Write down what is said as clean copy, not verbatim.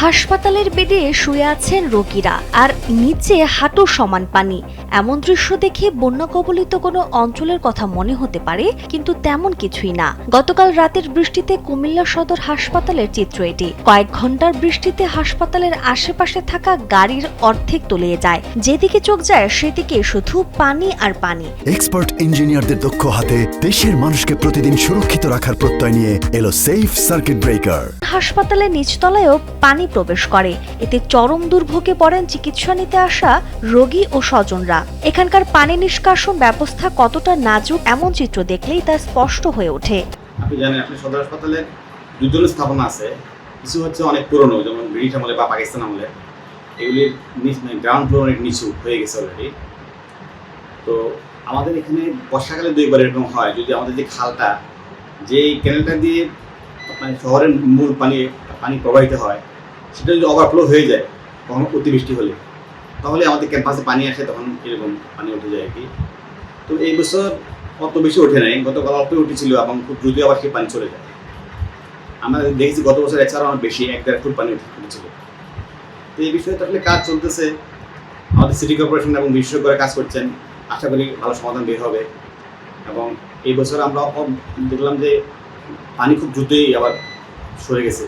হাসপাতালের বেডে শুয়ে আছেন রোগীরা, আর নিচে হাঁটু সমান পানি। এমন দৃশ্য দেখে বন্যা কবলিত কোনো অঞ্চলের কথা মনে হতে পারে, কিন্তু তেমন কিছুই না। গতকাল রাতের বৃষ্টিতে কুমিল্লা সদর হাসপাতালের চিত্র এটি। কয়েক ঘন্টার বৃষ্টিতে হাসপাতালের আশেপাশে থাকা গাড়ির অর্ধেক তলিয়ে যায়। যেদিকে চোখ যায় সেদিকে শুধু পানি আর পানি। এক্সপার্ট ইঞ্জিনিয়ারদের দক্ষ হাতে দেশের মানুষকে প্রতিদিন সুরক্ষিত রাখার প্রত্যয় নিয়ে এলো সেফ সার্কিট ব্রেকার। হাসপাতালের নিচতলায়ও পানি প্রবেশ করে। এতে চরম দুর্ভোগে পড়েন চিকিৎসা নিতে আসা রোগী ও স্বজনরা। এখানকার পানি নিষ্কাশন ব্যবস্থা কতটা নাজুক, এমন চিত্র দেখলেই তা স্পষ্ট হয়ে ওঠে। আপনি জানেন, আপনি সদর হাসপাতালে দুধরনের স্থাপনা আছে। কিছু হচ্ছে অনেক পুরনো, যেমন ব্রিটিশ আমলে বা পাকিস্তান আমলে। এগুলির গ্রাউন্ড ফ্লোর অনেক নিচু হয়ে গেছে অলরেডি। তো আমাদের এখানে বর্ষাকালে দুইবার এরকম হয়, যদি আমাদের যে খালটা, যে ক্যানেলটা দিয়ে মানে শহরের মূল পানি প্রবাহিত হয়, সেটা যদি ওভারফ্লো হয়ে যায় কখনো অতিবৃষ্টি হলে, তাহলে আমাদের ক্যাম্পাসে পানি আসে, তখন এরকম পানি উঠে যায় আর কি। তো এই বছর অত বেশি ওঠে নাই, গতকাল অল্প উঠেছিল এবং খুব দ্রুত আবার সেই পানি চলে যায়। আমরা দেখেছি গত বছর এছাড়াও অনেক বেশি 1-1.5 ফুট পানি উঠেছিল। তো এই বিষয়ে আসলে কাজ চলতেছে, আমাদের সিটি কর্পোরেশন এবং বিশেষজ্ঞরা কাজ করছেন। আশা করি ভালো সমাধান বের হবে। এবং এই বছর আমরা দেখলাম যে পানি খুব দ্রুতই আবার সরে গেছে।